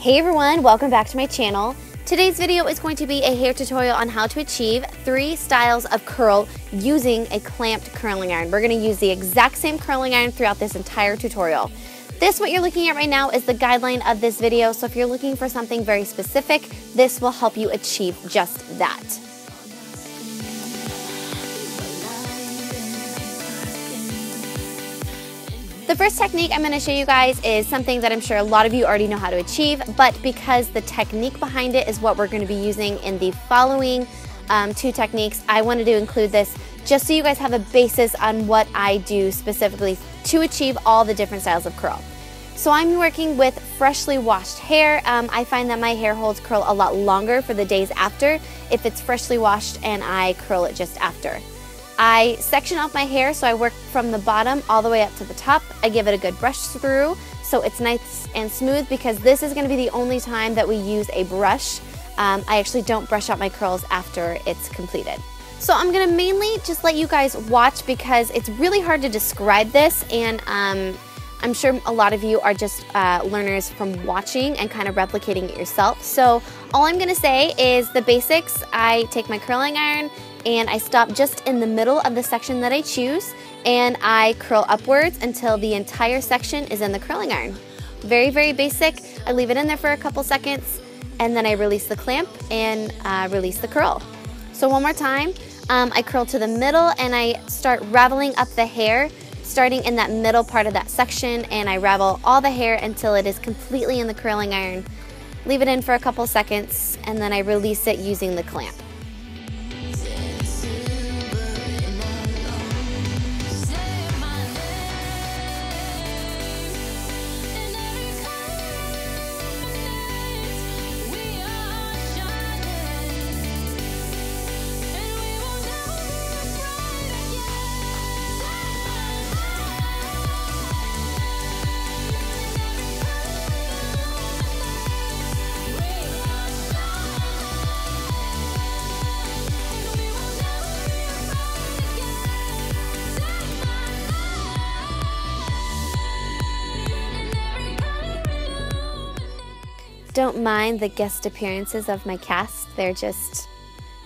Hey everyone, welcome back to my channel. Today's video is going to be a hair tutorial on how to achieve 3 styles of curl using a clamped curling iron. We're going to use the exact same curling iron throughout this entire tutorial. What you're looking at right now is the guideline of this video, so if you're looking for something very specific, this will help you achieve just that. The first technique I'm going to show you guys is something that I'm sure a lot of you already know how to achieve, but because the technique behind it is what we're going to be using in the following 2 techniques, I wanted to include this just so you guys have a basis on what I do specifically to achieve all the different styles of curl. So I'm working with freshly washed hair. I find that my hair holds curl a lot longer for the days after if it's freshly washed and I curl it just after. I section off my hair, so I work from the bottom all the way up to the top. I give it a good brush through so it's nice and smooth, because this is going to be the only time that we use a brush. I actually don't brush out my curls after it's completed. So I'm going to mainly just let you guys watch because it's really hard to describe this, and I'm sure a lot of you are just learners from watching and kind of replicating it yourself. So all I'm going to say is the basics. I take my curling iron and I stop just in the middle of the section that I choose, and I curl upwards until the entire section is in the curling iron. Very, very basic. I leave it in there for a couple seconds, and then I release the clamp and release the curl. So one more time, I curl to the middle and I start raveling up the hair, starting in that middle part of that section, and I ravel all the hair until it is completely in the curling iron. Leave it in for a couple seconds, and then I release it using the clamp. Don't mind the guest appearances of my cast. They're just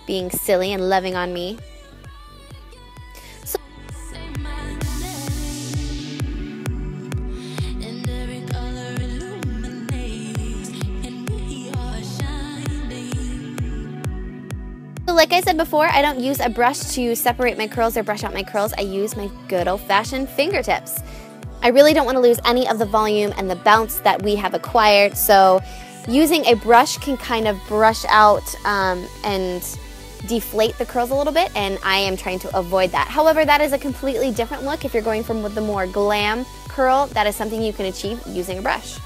being silly and loving on me. So like I said before, I don't use a brush to separate my curls or brush out my curls. I use my good old-fashioned fingertips. I really don't want to lose any of the volume and the bounce that we have acquired, so using a brush can kind of brush out and deflate the curls a little bit, and I am trying to avoid that. However, that is a completely different look. If you're going from the more glam curl, that is something you can achieve using a brush.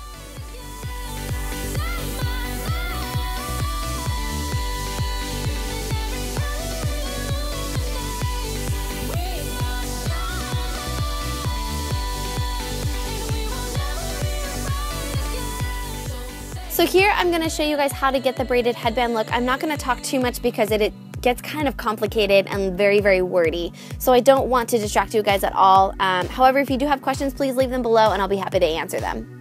So here I'm going to show you guys how to get the braided headband look. I'm not going to talk too much because it gets kind of complicated and very, very wordy. So I don't want to distract you guys at all. However, if you do have questions, please leave them below and I'll be happy to answer them.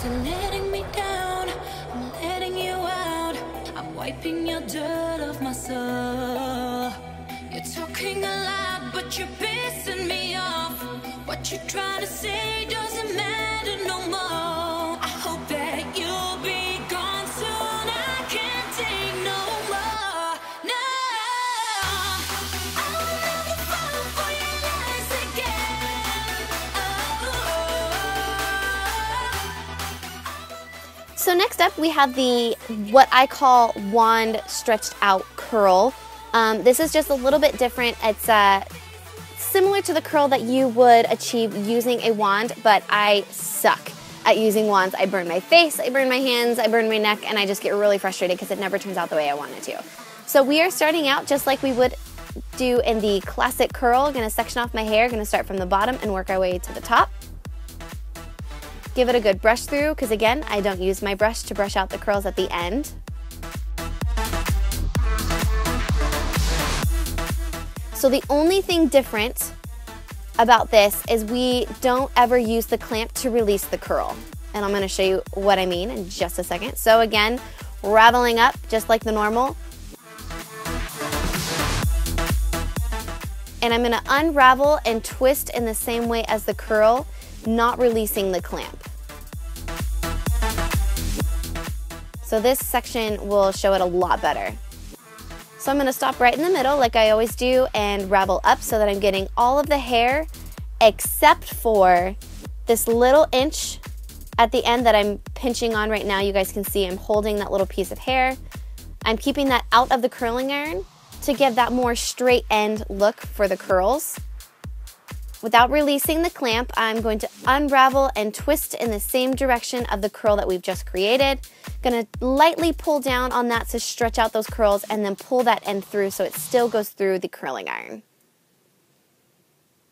after letting me down, I'm letting you out. I'm wiping your dirt off my soul. You're talking a lot, but you're pissing me off. What you're trying to say doesn't matter no more. I hope that you'll be gone soon. I can't take no more. No, I will never fall for your lies again. So next up we have the, what I call wand stretched out curl. This is just a little bit different. It's similar to the curl that you would achieve using a wand, but I suck at using wands. I burn my face, I burn my hands, I burn my neck, and I just get really frustrated because it never turns out the way I want it to. So we are starting out just like we would do in the classic curl. Gonna section off my hair, gonna start from the bottom and work our way to the top. Give it a good brush through, because again, I don't use my brush to brush out the curls at the end. So the only thing different about this is we don't ever use the clamp to release the curl. And I'm going to show you what I mean in just a second. So again, raveling up just like the normal. And I'm going to unravel and twist in the same way as the curl, not releasing the clamp. So this section will show it a lot better. So I'm going to stop right in the middle like I always do and ravel up so that I'm getting all of the hair except for this little inch at the end that I'm pinching on right now. You guys can see I'm holding that little piece of hair. I'm keeping that out of the curling iron to give that more straight end look for the curls. Without releasing the clamp, I'm going to unravel and twist in the same direction of the curl that we've just created. Gonna lightly pull down on that to stretch out those curls and then pull that end through so it still goes through the curling iron.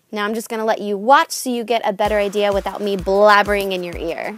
Now I'm just gonna let you watch so you get a better idea without me blabbering in your ear.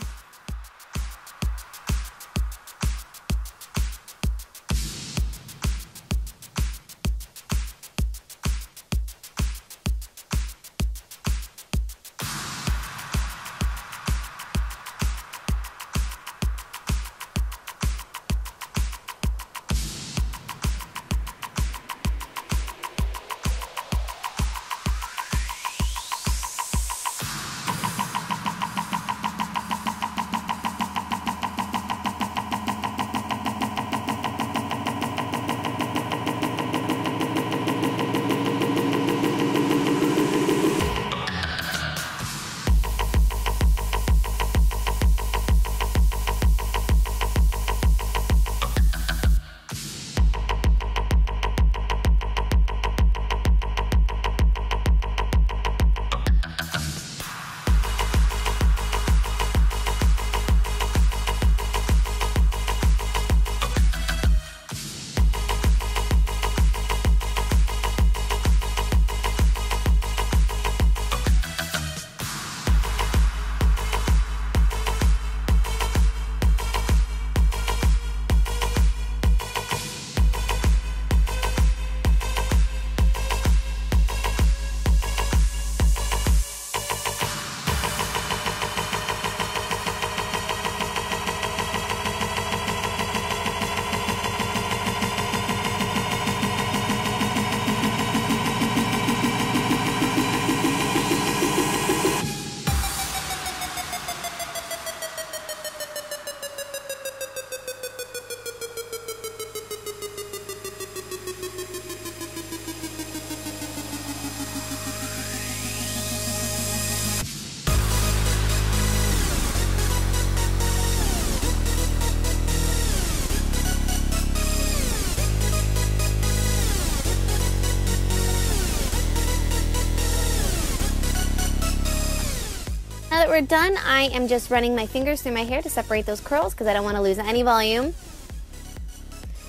Now that we're done, I am just running my fingers through my hair to separate those curls because I don't want to lose any volume.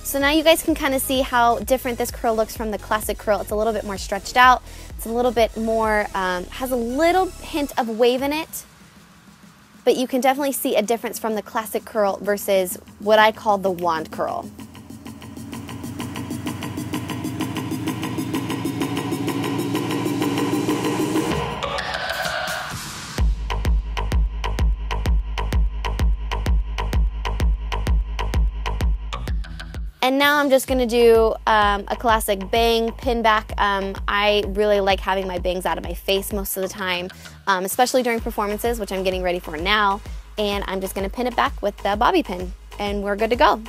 So now you guys can kind of see how different this curl looks from the classic curl. It's a little bit more stretched out. It's a little bit more, has a little hint of wave in it. But you can definitely see a difference from the classic curl versus what I call the wand curl. And now I'm just gonna do a classic bang, pin back. I really like having my bangs out of my face most of the time, especially during performances, which I'm getting ready for now. And I'm just gonna pin it back with the bobby pin, and we're good to go.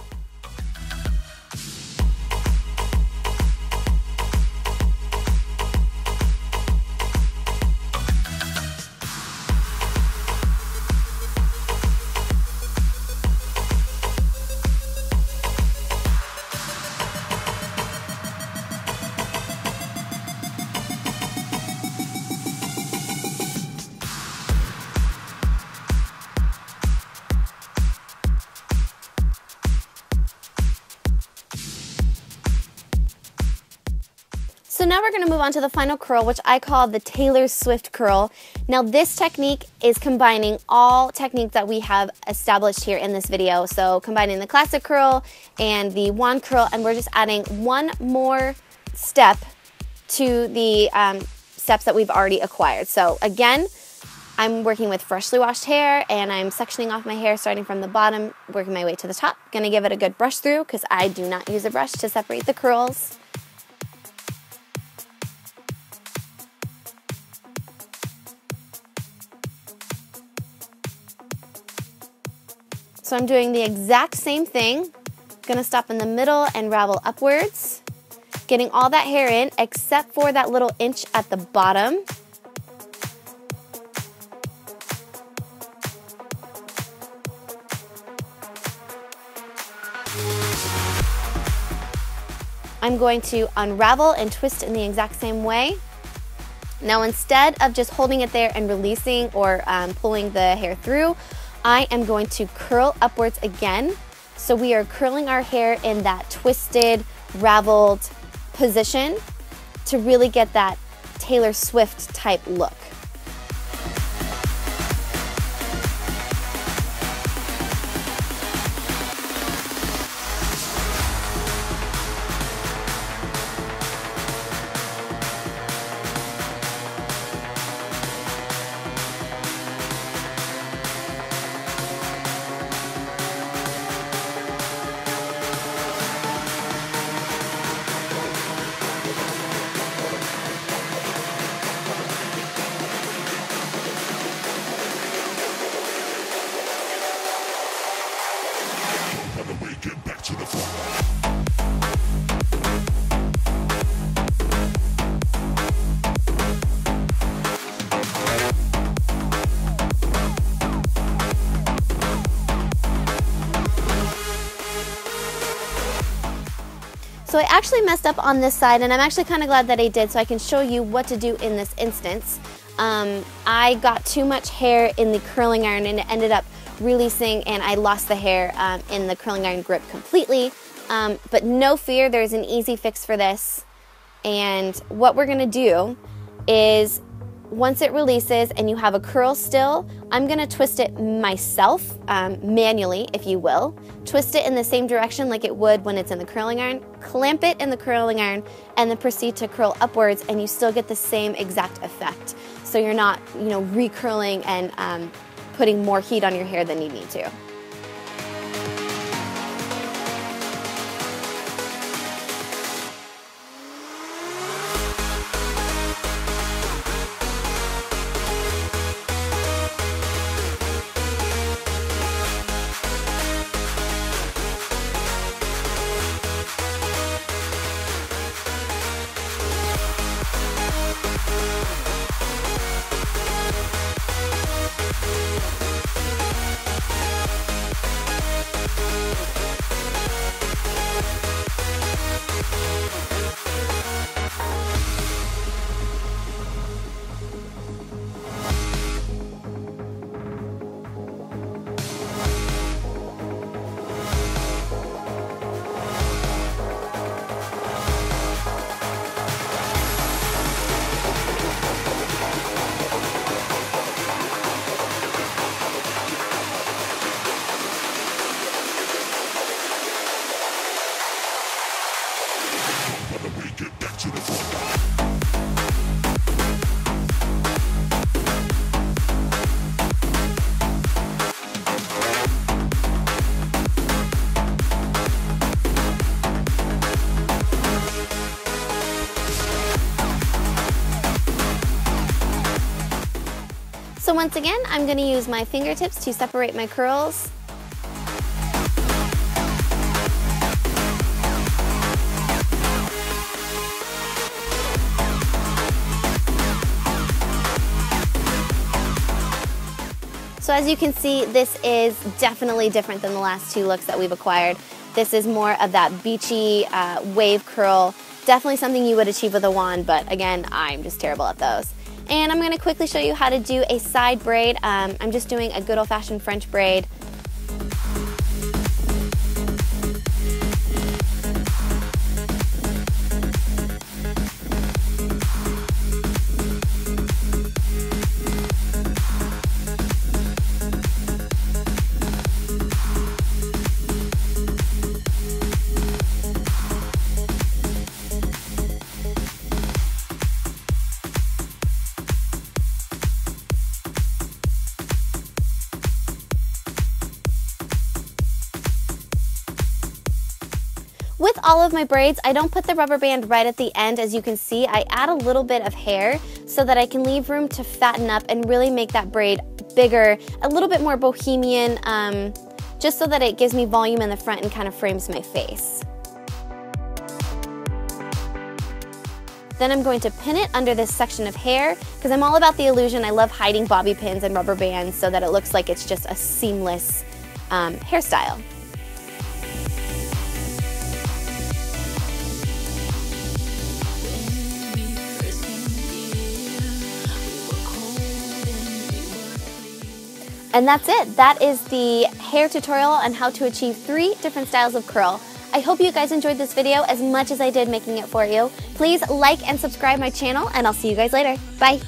So now we're gonna move on to the final curl, which I call the Taylor Swift curl. Now this technique is combining all techniques that we have established here in this video. So combining the classic curl and the wand curl, and we're just adding one more step to the steps that we've already acquired. So again, I'm working with freshly washed hair, and I'm sectioning off my hair starting from the bottom, working my way to the top. Gonna give it a good brush through because I do not use a brush to separate the curls. So I'm doing the exact same thing. Gonna stop in the middle and ravel upwards, getting all that hair in except for that little inch at the bottom. I'm going to unravel and twist in the exact same way. Now instead of just holding it there and releasing or pulling the hair through, I am going to curl upwards again. So we are curling our hair in that twisted, raveled position to really get that Taylor Swift type look. So I actually messed up on this side, and I'm actually kind of glad that I did, so I can show you what to do in this instance. I got too much hair in the curling iron, and it ended up releasing, and I lost the hair in the curling iron grip completely. But no fear, there's an easy fix for this. And what we're gonna do is, once it releases and you have a curl still, I'm gonna twist it myself, manually, if you will. Twist it in the same direction like it would when it's in the curling iron, clamp it in the curling iron, and then proceed to curl upwards, and you still get the same exact effect. So you're not, recurling and putting more heat on your hair than you need to. So once again, I'm going to use my fingertips to separate my curls. So as you can see, this is definitely different than the last two looks that we've acquired. This is more of that beachy wave curl. Definitely something you would achieve with a wand, but again, I'm just terrible at those. And I'm gonna quickly show you how to do a side braid. I'm just doing a good old-fashioned French braid. With all of my braids, I don't put the rubber band right at the end. As you can see, I add a little bit of hair so that I can leave room to fatten up and really make that braid bigger, a little bit more bohemian, just so that it gives me volume in the front and kind of frames my face. Then I'm going to pin it under this section of hair because I'm all about the illusion. I love hiding bobby pins and rubber bands so that it looks like it's just a seamless hairstyle. And that's it. That is the hair tutorial on how to achieve 3 different styles of curl. I hope you guys enjoyed this video as much as I did making it for you. Please like and subscribe my channel, and I'll see you guys later. Bye.